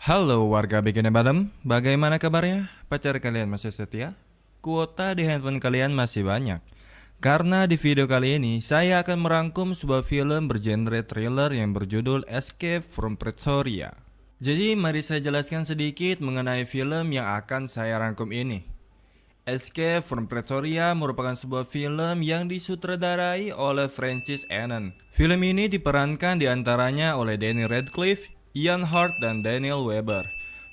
Halo warga Bikini Bottom, bagaimana kabarnya? Pacar kalian masih setia? Kuota di handphone kalian masih banyak. Karena di video kali ini, saya akan merangkum sebuah film bergenre thriller yang berjudul Escape from Pretoria. Jadi mari saya jelaskan sedikit mengenai film yang akan saya rangkum ini. Escape from Pretoria merupakan sebuah film yang disutradarai oleh Francis Annan. Film ini diperankan diantaranya oleh Danny Radcliffe, Ian Hart, dan Daniel Webber.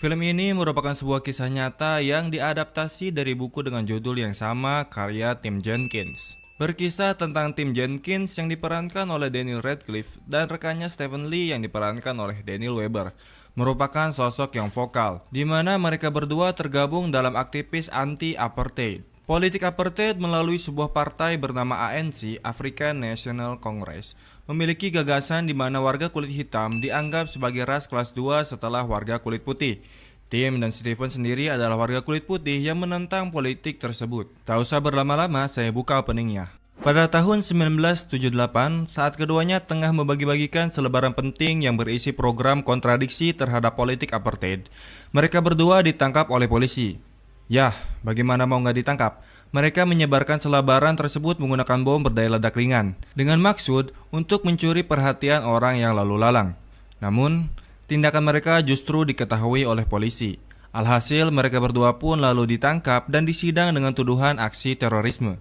Film ini merupakan sebuah kisah nyata yang diadaptasi dari buku dengan judul yang sama karya Tim Jenkins. Berkisah tentang Tim Jenkins yang diperankan oleh Daniel Radcliffe dan rekannya Stephen Lee yang diperankan oleh Daniel Webber. Merupakan sosok yang vokal, di mana mereka berdua tergabung dalam aktivis anti-apartheid. Politik apartheid melalui sebuah partai bernama ANC, African National Congress, memiliki gagasan di mana warga kulit hitam dianggap sebagai ras kelas 2 setelah warga kulit putih. Tim dan Stephen sendiri adalah warga kulit putih yang menentang politik tersebut. Tak usah berlama-lama, saya buka openingnya. Pada tahun 1978, saat keduanya tengah membagi-bagikan selebaran penting yang berisi program kontradiksi terhadap politik apartheid, mereka berdua ditangkap oleh polisi. Yah, bagaimana mau nggak ditangkap? Mereka menyebarkan selebaran tersebut menggunakan bom berdaya ledak ringan, dengan maksud untuk mencuri perhatian orang yang lalu lalang. Namun, tindakan mereka justru diketahui oleh polisi. Alhasil, mereka berdua pun lalu ditangkap dan disidang dengan tuduhan aksi terorisme.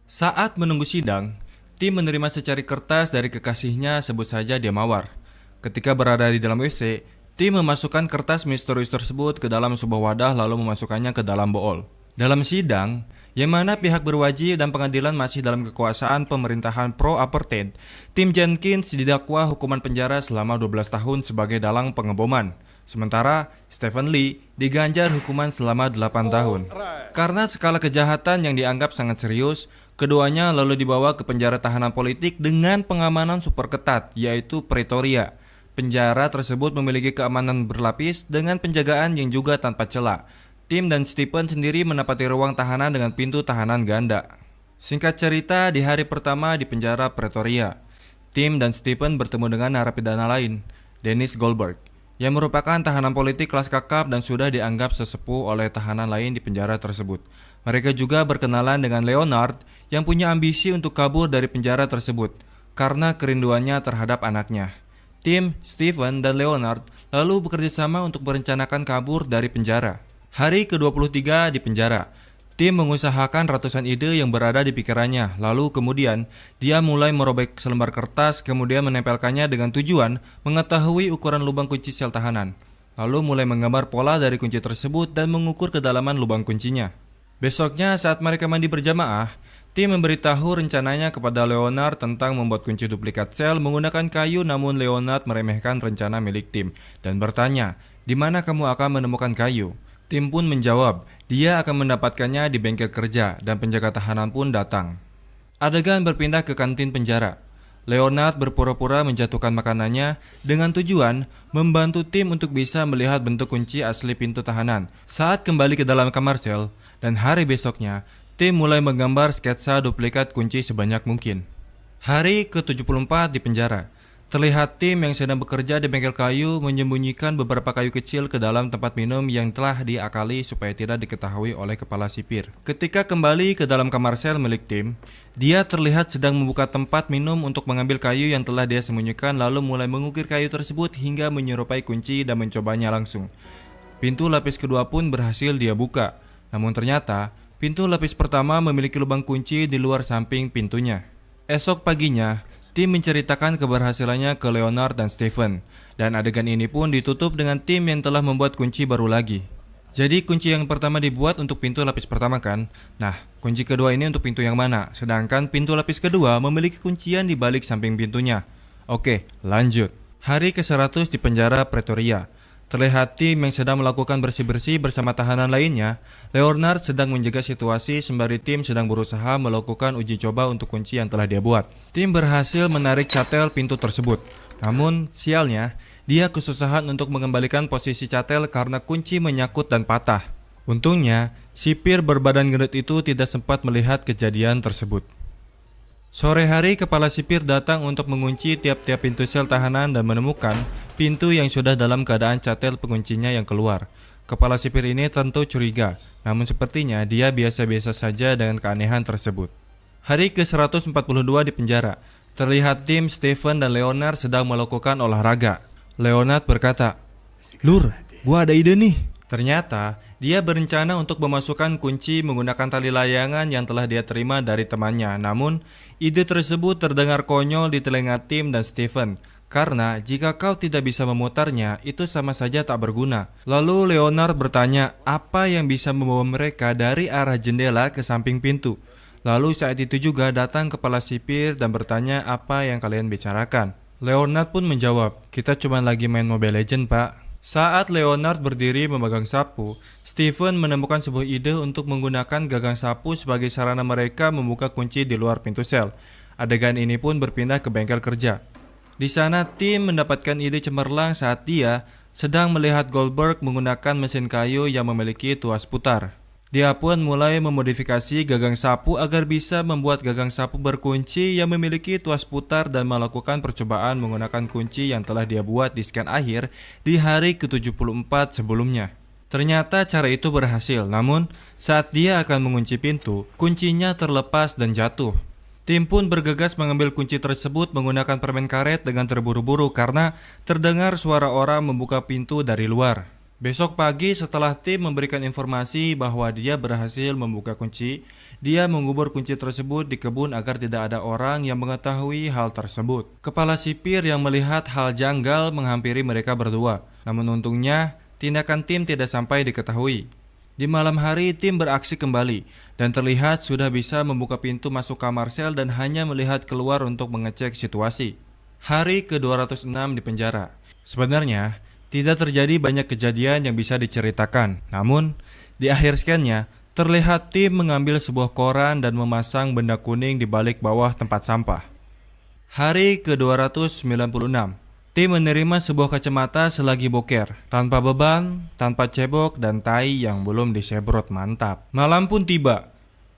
Saat menunggu sidang, Tim menerima secari kertas dari kekasihnya, sebut saja dia Mawar. Ketika berada di dalam WC, Tim memasukkan kertas misterius tersebut ke dalam sebuah wadah lalu memasukkannya ke dalam bool. Dalam sidang, yang mana pihak berwajib dan pengadilan masih dalam kekuasaan pemerintahan pro-apartheid, Tim Jenkins didakwa hukuman penjara selama 12 tahun sebagai dalang pengeboman. Sementara Stephen Lee diganjar hukuman selama 8 tahun. Karena skala kejahatan yang dianggap sangat serius, keduanya lalu dibawa ke penjara tahanan politik dengan pengamanan super ketat, yaitu Pretoria. Penjara tersebut memiliki keamanan berlapis dengan penjagaan yang juga tanpa celah. Tim dan Stephen sendiri menempati ruang tahanan dengan pintu tahanan ganda. Singkat cerita, di hari pertama di penjara Pretoria, Tim dan Stephen bertemu dengan narapidana lain, Dennis Goldberg, yang merupakan tahanan politik kelas kakap dan sudah dianggap sesepuh oleh tahanan lain di penjara tersebut. Mereka juga berkenalan dengan Leonard yang punya ambisi untuk kabur dari penjara tersebut karena kerinduannya terhadap anaknya. Tim, Stephen, dan Leonard lalu bekerja sama untuk merencanakan kabur dari penjara. Hari ke-23 di penjara, Tim mengusahakan ratusan ide yang berada di pikirannya. Lalu kemudian, dia mulai merobek selembar kertas, kemudian menempelkannya dengan tujuan mengetahui ukuran lubang kunci sel tahanan. Lalu mulai menggambar pola dari kunci tersebut dan mengukur kedalaman lubang kuncinya. Besoknya saat mereka mandi berjamaah, Tim memberitahu rencananya kepada Leonard tentang membuat kunci duplikat sel menggunakan kayu, namun Leonard meremehkan rencana milik Tim dan bertanya, "Di mana kamu akan menemukan kayu?" Tim pun menjawab, dia akan mendapatkannya di bengkel kerja dan penjaga tahanan pun datang. Adegan berpindah ke kantin penjara. Leonard berpura-pura menjatuhkan makanannya dengan tujuan membantu Tim untuk bisa melihat bentuk kunci asli pintu tahanan. Saat kembali ke dalam kamar sel dan hari besoknya, Tim mulai menggambar sketsa duplikat kunci sebanyak mungkin. Hari ke-74 di penjara. Terlihat Tim yang sedang bekerja di bengkel kayu menyembunyikan beberapa kayu kecil ke dalam tempat minum yang telah diakali supaya tidak diketahui oleh kepala sipir. Ketika kembali ke dalam kamar sel milik Tim, dia terlihat sedang membuka tempat minum untuk mengambil kayu yang telah dia sembunyikan lalu mulai mengukir kayu tersebut hingga menyerupai kunci dan mencobanya langsung. Pintu lapis kedua pun berhasil dia buka, namun ternyata pintu lapis pertama memiliki lubang kunci di luar samping pintunya. Esok paginya, Tim menceritakan keberhasilannya ke Leonard dan Stephen, dan adegan ini pun ditutup dengan Tim yang telah membuat kunci baru lagi. Jadi kunci yang pertama dibuat untuk pintu lapis pertama kan? Nah, kunci kedua ini untuk pintu yang mana? Sedangkan pintu lapis kedua memiliki kuncian di balik samping pintunya. Oke, lanjut. Hari ke-100 di penjara Pretoria. Terlihat Tim yang sedang melakukan bersih-bersih bersama tahanan lainnya. Leonard sedang menjaga situasi sembari Tim sedang berusaha melakukan uji coba untuk kunci yang telah dia buat. Tim berhasil menarik catel pintu tersebut. Namun, sialnya, dia kesusahan untuk mengembalikan posisi catel karena kunci menyangkut dan patah. Untungnya, sipir berbadan gendut itu tidak sempat melihat kejadian tersebut. Sore hari, kepala sipir datang untuk mengunci tiap-tiap pintu sel tahanan dan menemukan pintu yang sudah dalam keadaan catel penguncinya yang keluar. Kepala sipir ini tentu curiga, namun sepertinya dia biasa-biasa saja dengan keanehan tersebut. Hari ke-142 di penjara, terlihat Tim, Stephen, dan Leonard sedang melakukan olahraga. Leonard berkata, "Lur, gua ada ide nih." Ternyata, dia berencana untuk memasukkan kunci menggunakan tali layangan yang telah dia terima dari temannya. Namun, ide tersebut terdengar konyol di telinga Tim dan Stephen. Karena jika kau tidak bisa memutarnya, itu sama saja tak berguna. Lalu Leonard bertanya apa yang bisa membawa mereka dari arah jendela ke samping pintu. Lalu saat itu juga datang kepala sipir dan bertanya apa yang kalian bicarakan. Leonard pun menjawab, "Kita cuma lagi main Mobile Legends, Pak." Saat Leonard berdiri memegang sapu, Stephen menemukan sebuah ide untuk menggunakan gagang sapu sebagai sarana mereka membuka kunci di luar pintu sel. Adegan ini pun berpindah ke bengkel kerja. Di sana Tim mendapatkan ide cemerlang saat dia sedang melihat Goldberg menggunakan mesin kayu yang memiliki tuas putar. Dia pun mulai memodifikasi gagang sapu agar bisa membuat gagang sapu berkunci yang memiliki tuas putar dan melakukan percobaan menggunakan kunci yang telah dia buat di scan akhir di hari ke-74 sebelumnya. Ternyata cara itu berhasil, namun saat dia akan mengunci pintu, kuncinya terlepas dan jatuh. Tim pun bergegas mengambil kunci tersebut menggunakan permen karet dengan terburu-buru karena terdengar suara orang membuka pintu dari luar. Besok pagi setelah Tim memberikan informasi bahwa dia berhasil membuka kunci, dia mengubur kunci tersebut di kebun agar tidak ada orang yang mengetahui hal tersebut. Kepala sipir yang melihat hal janggal menghampiri mereka berdua, namun untungnya tindakan Tim tidak sampai diketahui. Di malam hari Tim beraksi kembali dan terlihat sudah bisa membuka pintu masuk kamar sel dan hanya melihat keluar untuk mengecek situasi. Hari ke-206 di penjara. Sebenarnya tidak terjadi banyak kejadian yang bisa diceritakan. Namun, di akhir scan-nya, terlihat Tim mengambil sebuah koran dan memasang benda kuning di balik bawah tempat sampah. Hari ke-296, Tim menerima sebuah kacamata selagi boker, tanpa beban, tanpa cebok, dan tai yang belum disebrot mantap. Malam pun tiba.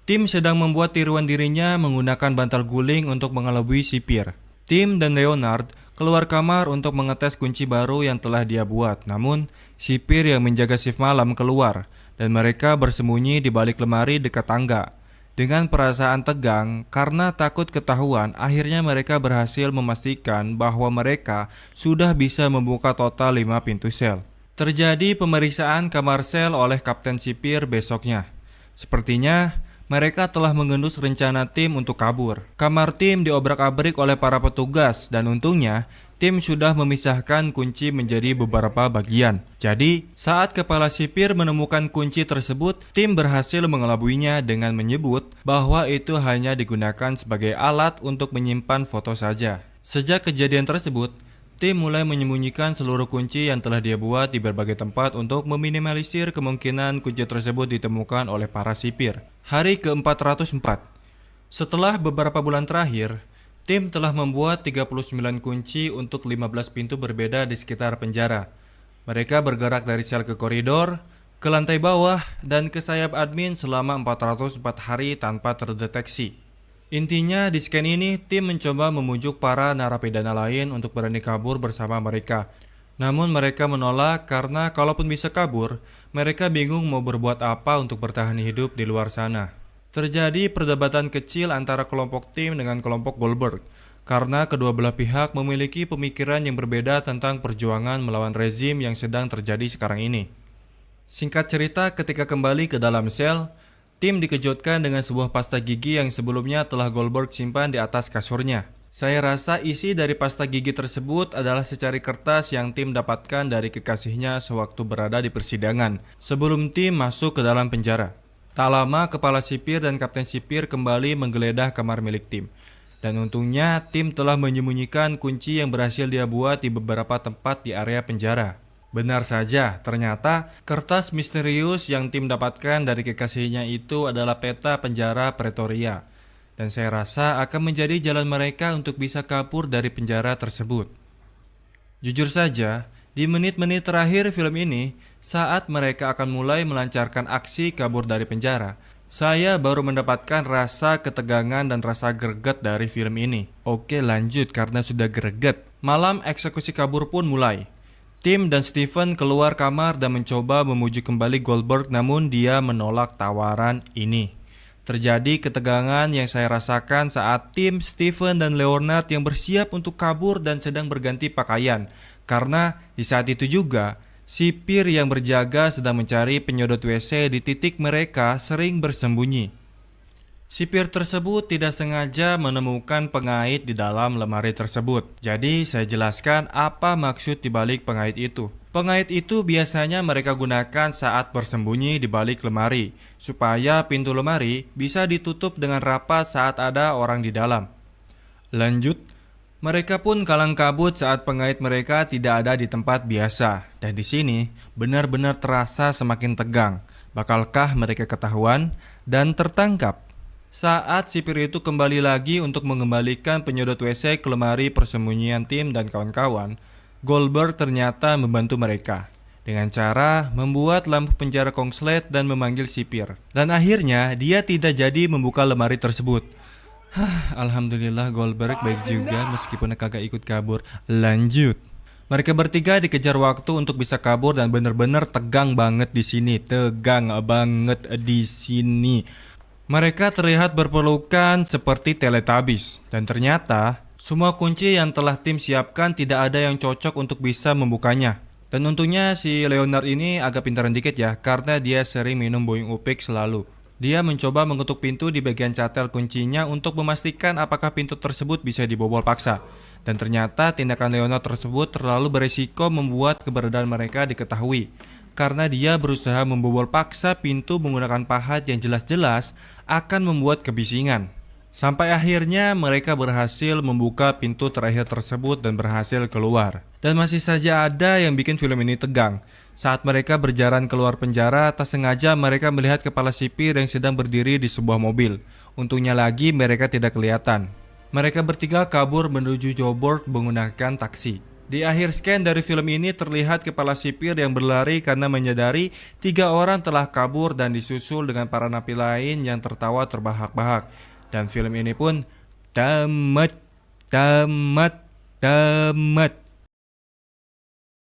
Tim sedang membuat tiruan dirinya menggunakan bantal guling untuk mengelabui sipir. Tim dan Leonard keluar kamar untuk mengetes kunci baru yang telah dia buat. Namun, sipir yang menjaga shift malam keluar dan mereka bersembunyi di balik lemari dekat tangga. Dengan perasaan tegang karena takut ketahuan, akhirnya mereka berhasil memastikan bahwa mereka sudah bisa membuka total 5 pintu sel. Terjadi pemeriksaan kamar sel oleh Kapten Sipir besoknya. Sepertinya mereka telah mengendus rencana Tim untuk kabur. Kamar Tim diobrak-abrik oleh para petugas dan untungnya Tim sudah memisahkan kunci menjadi beberapa bagian. Jadi, saat kepala sipir menemukan kunci tersebut, Tim berhasil mengelabuinya dengan menyebut bahwa itu hanya digunakan sebagai alat untuk menyimpan foto saja. Sejak kejadian tersebut, Tim mulai menyembunyikan seluruh kunci yang telah dia buat di berbagai tempat untuk meminimalisir kemungkinan kunci tersebut ditemukan oleh para sipir. Hari ke-404. Setelah beberapa bulan terakhir, Tim telah membuat 39 kunci untuk 15 pintu berbeda di sekitar penjara. Mereka bergerak dari sel ke koridor, ke lantai bawah, dan ke sayap admin selama 404 hari tanpa terdeteksi. Intinya di scan ini Tim mencoba membujuk para narapidana lain untuk berani kabur bersama mereka. Namun mereka menolak karena kalaupun bisa kabur, mereka bingung mau berbuat apa untuk bertahan hidup di luar sana. Terjadi perdebatan kecil antara kelompok Tim dengan kelompok Goldberg karena kedua belah pihak memiliki pemikiran yang berbeda tentang perjuangan melawan rezim yang sedang terjadi sekarang ini. Singkat cerita, ketika kembali ke dalam sel, Tim dikejutkan dengan sebuah pasta gigi yang sebelumnya telah Goldberg simpan di atas kasurnya. Saya rasa isi dari pasta gigi tersebut adalah secari kertas yang Tim dapatkan dari kekasihnya sewaktu berada di persidangan, sebelum Tim masuk ke dalam penjara. Tak lama, kepala sipir dan kapten sipir kembali menggeledah kamar milik Tim. Dan untungnya, Tim telah menyembunyikan kunci yang berhasil dia buat di beberapa tempat di area penjara. Benar saja, ternyata kertas misterius yang Tim dapatkan dari kekasihnya itu adalah peta penjara Pretoria. Dan saya rasa akan menjadi jalan mereka untuk bisa kabur dari penjara tersebut. Jujur saja, di menit-menit terakhir film ini, saat mereka akan mulai melancarkan aksi kabur dari penjara, saya baru mendapatkan rasa ketegangan dan rasa greget dari film ini. Oke, lanjut karena sudah greget. Malam eksekusi kabur pun mulai. Tim dan Steven keluar kamar dan mencoba memujuk kembali Goldberg, namun dia menolak tawaran ini. Terjadi ketegangan yang saya rasakan saat tim Steven dan Leonard yang bersiap untuk kabur dan sedang berganti pakaian. Karena di saat itu juga, sipir yang berjaga sedang mencari penyodot WC di titik mereka sering bersembunyi. Sipir tersebut tidak sengaja menemukan pengait di dalam lemari tersebut. Jadi saya jelaskan apa maksud dibalik pengait itu. Pengait itu biasanya mereka gunakan saat bersembunyi di balik lemari, supaya pintu lemari bisa ditutup dengan rapat saat ada orang di dalam. Lanjut, mereka pun kalang kabut saat pengait mereka tidak ada di tempat biasa. Dan di sini benar-benar terasa semakin tegang. Bakalkah mereka ketahuan dan tertangkap? Saat sipir itu kembali lagi untuk mengembalikan penyodot WC ke lemari persembunyian tim dan kawan-kawan, Goldberg ternyata membantu mereka dengan cara membuat lampu penjara kongslet dan memanggil sipir. Dan akhirnya dia tidak jadi membuka lemari tersebut. Alhamdulillah Goldberg baik juga meskipun kagak ikut kabur. Lanjut. Mereka bertiga dikejar waktu untuk bisa kabur dan benar-benar tegang banget di sini. Tegang banget di sini. Mereka terlihat berpelukan seperti Teletubbies, dan ternyata semua kunci yang telah tim siapkan tidak ada yang cocok untuk bisa membukanya. Dan untungnya si Leonard ini agak pintaran dikit ya, karena dia sering minum Boeing Upik selalu. Dia mencoba mengetuk pintu di bagian catel kuncinya untuk memastikan apakah pintu tersebut bisa dibobol paksa. Dan ternyata tindakan Leonard tersebut terlalu beresiko membuat keberadaan mereka diketahui. Karena dia berusaha membobol paksa pintu menggunakan pahat yang jelas-jelas akan membuat kebisingan. Sampai akhirnya mereka berhasil membuka pintu terakhir tersebut dan berhasil keluar. Dan masih saja ada yang bikin film ini tegang. Saat mereka berjalan keluar penjara, tak sengaja mereka melihat kepala sipir yang sedang berdiri di sebuah mobil. Untungnya lagi mereka tidak kelihatan. Mereka bertiga kabur menuju Joburg menggunakan taksi. Di akhir scan dari film ini terlihat kepala sipir yang berlari karena menyadari 3 orang telah kabur dan disusul dengan para napi lain yang tertawa terbahak-bahak. Dan film ini pun tamat.